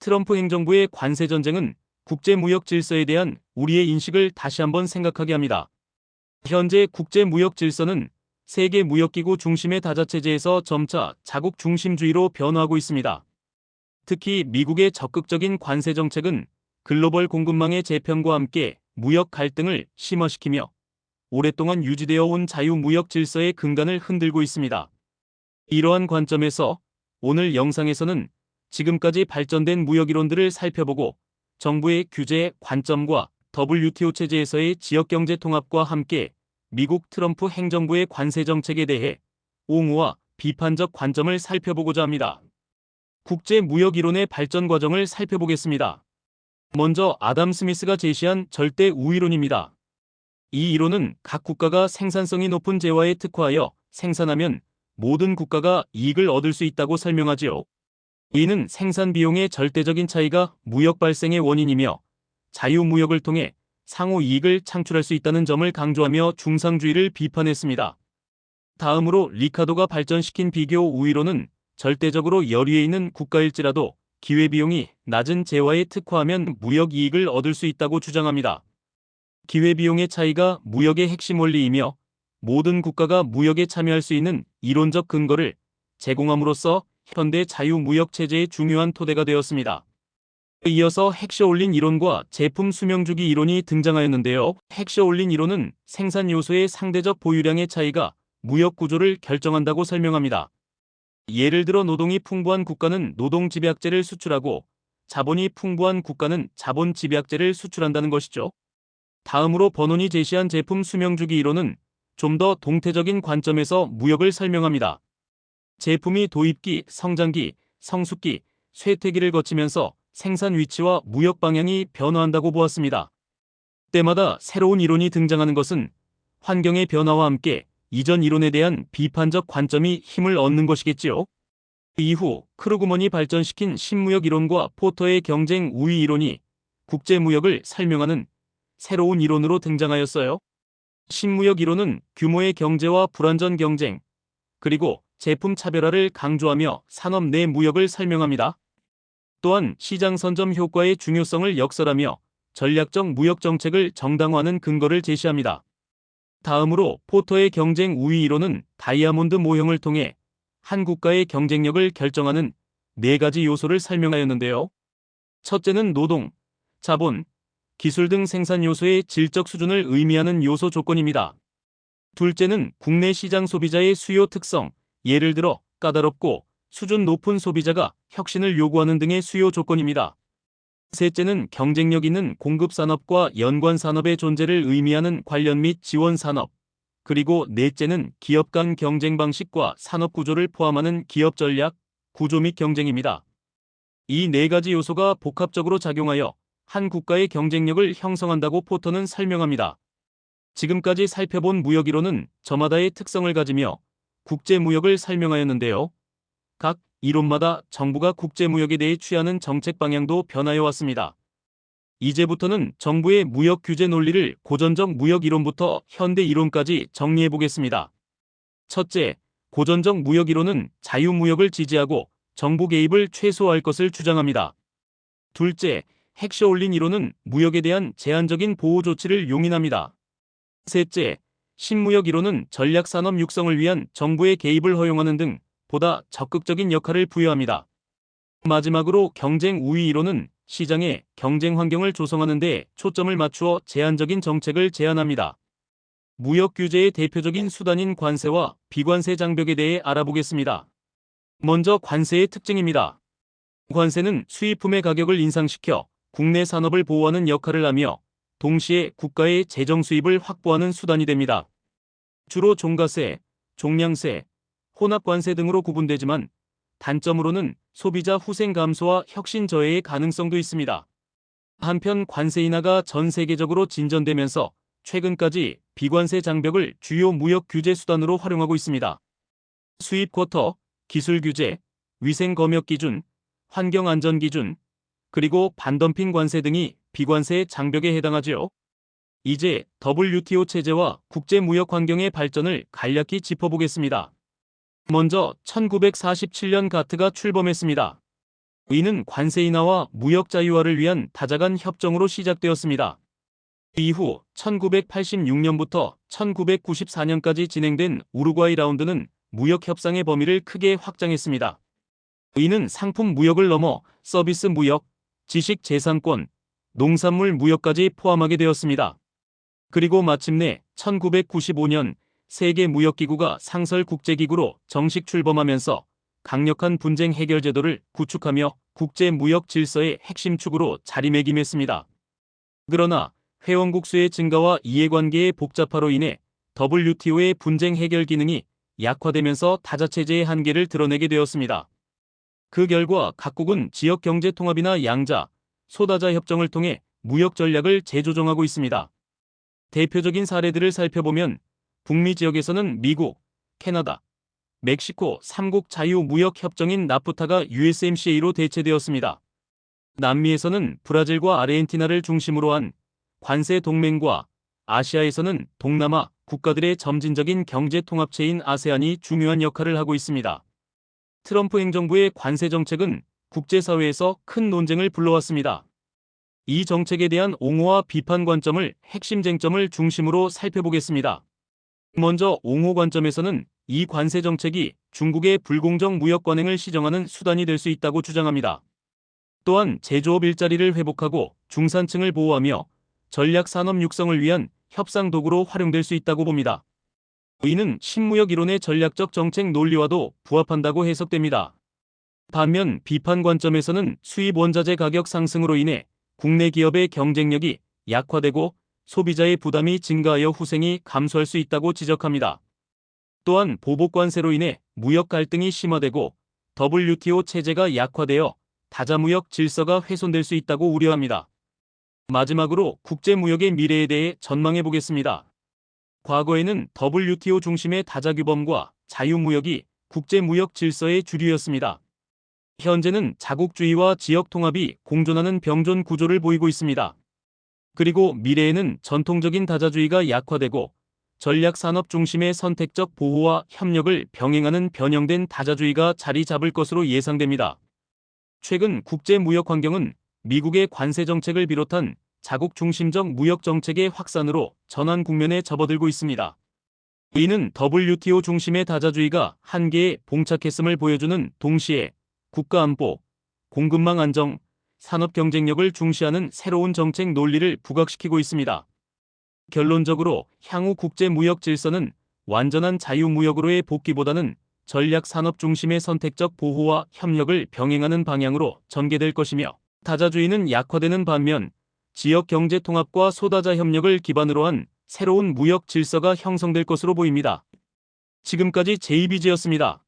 트럼프 행정부의 관세 전쟁은 국제무역 질서에 대한 우리의 인식을 다시 한번 생각하게 합니다. 현재 국제무역 질서는 세계무역기구 중심의 다자체제에서 점차 자국 중심주의로 변화하고 있습니다. 특히 미국의 적극적인 관세 정책은 글로벌 공급망의 재편과 함께 무역 갈등을 심화시키며 오랫동안 유지되어 온 자유무역 질서의 근간을 흔들고 있습니다. 이러한 관점에서 오늘 영상에서는 지금까지 발전된 무역 이론들을 살펴보고 정부의 규제 관점과 WTO 체제에서의 지역경제 통합과 함께 미국 트럼프 행정부의 관세 정책에 대해 옹호와 비판적 관점을 살펴보고자 합니다. 국제무역 이론의 발전 과정을 살펴보겠습니다. 먼저 아담 스미스가 제시한 절대 우위론입니다. 이 이론은 각 국가가 생산성이 높은 재화에 특화하여 생산하면 모든 국가가 이익을 얻을 수 있다고 설명하지요. 이는 생산 비용의 절대적인 차이가 무역 발생의 원인이며 자유무역을 통해 상호 이익을 창출할 수 있다는 점을 강조하며 중상주의를 비판했습니다. 다음으로 리카도가 발전시킨 비교 우위론은 절대적으로 열의에 있는 국가일지라도 기회비용이 낮은 재화에 특화하면 무역 이익을 얻을 수 있다고 주장합니다. 기회비용의 차이가 무역의 핵심 원리이며 모든 국가가 무역에 참여할 수 있는 이론적 근거를 제공함으로써 현대 자유무역 체제의 중요한 토대가 되었습니다. 이어서 헥셔올린 이론과 제품 수명주기 이론이 등장하였는데요. 헥셔올린 이론은 생산 요소의 상대적 보유량의 차이가 무역 구조를 결정한다고 설명합니다. 예를 들어 노동이 풍부한 국가는 노동 집약제를 수출하고 자본이 풍부한 국가는 자본 집약제를 수출한다는 것이죠. 다음으로 버논이 제시한 제품 수명주기 이론은 좀 더 동태적인 관점에서 무역을 설명합니다. 제품이 도입기, 성장기, 성숙기, 쇠퇴기를 거치면서 생산 위치와 무역 방향이 변화한다고 보았습니다. 때마다 새로운 이론이 등장하는 것은 환경의 변화와 함께 이전 이론에 대한 비판적 관점이 힘을 얻는 것이겠지요. 이후 크루그먼이 발전시킨 신무역 이론과 포터의 경쟁 우위 이론이 국제무역을 설명하는 새로운 이론으로 등장하였어요. 신무역 이론은 규모의 경제와 불완전 경쟁, 그리고 제품 차별화를 강조하며 산업 내 무역을 설명합니다. 또한 시장 선점 효과의 중요성을 역설하며 전략적 무역 정책을 정당화하는 근거를 제시합니다. 다음으로 포터의 경쟁 우위 이론은 다이아몬드 모형을 통해 한 국가의 경쟁력을 결정하는 4가지 요소를 설명하였는데요. 첫째는 노동, 자본, 기술 등 생산 요소의 질적 수준을 의미하는 요소 조건입니다. 둘째는 국내 시장 소비자의 수요 특성, 예를 들어 까다롭고 수준 높은 소비자가 혁신을 요구하는 등의 수요 조건입니다. 셋째는 경쟁력 있는 공급 산업과 연관 산업의 존재를 의미하는 관련 및 지원 산업, 그리고 넷째는 기업 간 경쟁 방식과 산업 구조를 포함하는 기업 전략, 구조 및 경쟁입니다. 이 4가지 요소가 복합적으로 작용하여 한 국가의 경쟁력을 형성한다고 포터는 설명합니다. 지금까지 살펴본 무역 이론은 저마다의 특성을 가지며 국제무역을 설명하였는데요. 각 이론마다 정부가 국제무역에 대해 취하는 정책 방향도 변화해 왔습니다. 이제부터는 정부의 무역 규제 논리를 고전적 무역 이론부터 현대 이론까지 정리해 보겠습니다. 첫째, 고전적 무역 이론은 자유무역을 지지하고 정부 개입을 최소화할 것을 주장합니다. 둘째, 헥셔올린 이론은 무역에 대한 제한적인 보호 조치를 용인합니다. 셋째, 신무역 이론은 전략산업 육성을 위한 정부의 개입을 허용하는 등 보다 적극적인 역할을 부여합니다. 마지막으로 경쟁 우위 이론은 시장의 경쟁 환경을 조성하는 데 초점을 맞추어 제한적인 정책을 제안합니다. 무역 규제의 대표적인 수단인 관세와 비관세 장벽에 대해 알아보겠습니다. 먼저 관세의 특징입니다. 관세는 수입품의 가격을 인상시켜 국내 산업을 보호하는 역할을 하며 동시에 국가의 재정 수입을 확보하는 수단이 됩니다. 주로 종가세, 종량세, 혼합관세 등으로 구분되지만 단점으로는 소비자 후생 감소와 혁신 저해의 가능성도 있습니다. 한편 관세 인하가 전 세계적으로 진전되면서 최근까지 비관세 장벽을 주요 무역 규제 수단으로 활용하고 있습니다. 수입 쿼터, 기술 규제, 위생 검역 기준, 환경 안전 기준, 그리고 반덤핑 관세 등이 비관세 장벽에 해당하지요. 이제 WTO 체제와 국제무역 환경의 발전을 간략히 짚어보겠습니다. 먼저 1947년 가트가 출범했습니다. 이는 관세 인하와 무역 자유화를 위한 다자간 협정으로 시작되었습니다. 이후 1986년부터 1994년까지 진행된 우루과이 라운드는 무역 협상의 범위를 크게 확장했습니다. 이는 상품 무역을 넘어 서비스 무역, 지식 재산권, 농산물 무역까지 포함하게 되었습니다. 그리고 마침내 1995년 세계무역기구가 상설국제기구로 정식 출범하면서 강력한 분쟁 해결 제도를 구축하며 국제무역 질서의 핵심 축으로 자리매김했습니다. 그러나 회원국 수의 증가와 이해관계의 복잡화로 인해 WTO의 분쟁 해결 기능이 약화되면서 다자체제의 한계를 드러내게 되었습니다. 그 결과 각국은 지역경제통합이나 양자, 소다자 협정을 통해 무역 전략을 재조정하고 있습니다. 대표적인 사례들을 살펴보면 북미 지역에서는 미국, 캐나다, 멕시코 3국 자유무역협정인 나프타가 USMCA로 대체되었습니다. 남미에서는 브라질과 아르헨티나를 중심으로 한 관세 동맹과 아시아에서는 동남아 국가들의 점진적인 경제통합체인 아세안이 중요한 역할을 하고 있습니다. 트럼프 행정부의 관세 정책은 국제사회에서 큰 논쟁을 불러왔습니다. 이 정책에 대한 옹호와 비판 관점을 핵심 쟁점을 중심으로 살펴보겠습니다. 먼저 옹호 관점에서는 이 관세 정책이 중국의 불공정 무역 관행을 시정하는 수단이 될 수 있다고 주장합니다. 또한 제조업 일자리를 회복하고 중산층을 보호하며 전략 산업 육성을 위한 협상 도구로 활용될 수 있다고 봅니다. 이는 신무역 이론의 전략적 정책 논리와도 부합한다고 해석됩니다. 반면 비판 관점에서는 수입 원자재 가격 상승으로 인해 국내 기업의 경쟁력이 약화되고 소비자의 부담이 증가하여 후생이 감소할 수 있다고 지적합니다. 또한 보복 관세로 인해 무역 갈등이 심화되고 WTO 체제가 약화되어 다자무역 질서가 훼손될 수 있다고 우려합니다. 마지막으로 국제무역의 미래에 대해 전망해 보겠습니다. 과거에는 WTO 중심의 다자규범과 자유무역이 국제무역 질서의 주류였습니다. 현재는 자국주의와 지역통합이 공존하는 병존 구조를 보이고 있습니다. 그리고 미래에는 전통적인 다자주의가 약화되고 전략산업 중심의 선택적 보호와 협력을 병행하는 변형된 다자주의가 자리 잡을 것으로 예상됩니다. 최근 국제무역 환경은 미국의 관세 정책을 비롯한 자국 중심적 무역 정책의 확산으로 전환 국면에 접어들고 있습니다. 이는 WTO 중심의 다자주의가 한계에 봉착했음을 보여주는 동시에 국가안보, 공급망 안정, 산업 경쟁력을 중시하는 새로운 정책 논리를 부각시키고 있습니다. 결론적으로 향후 국제무역 질서는 완전한 자유무역으로의 복귀보다는 전략 산업 중심의 선택적 보호와 협력을 병행하는 방향으로 전개될 것이며 다자주의는 약화되는 반면 지역 경제 통합과 소다자 협력을 기반으로 한 새로운 무역 질서가 형성될 것으로 보입니다. 지금까지 JBG였습니다.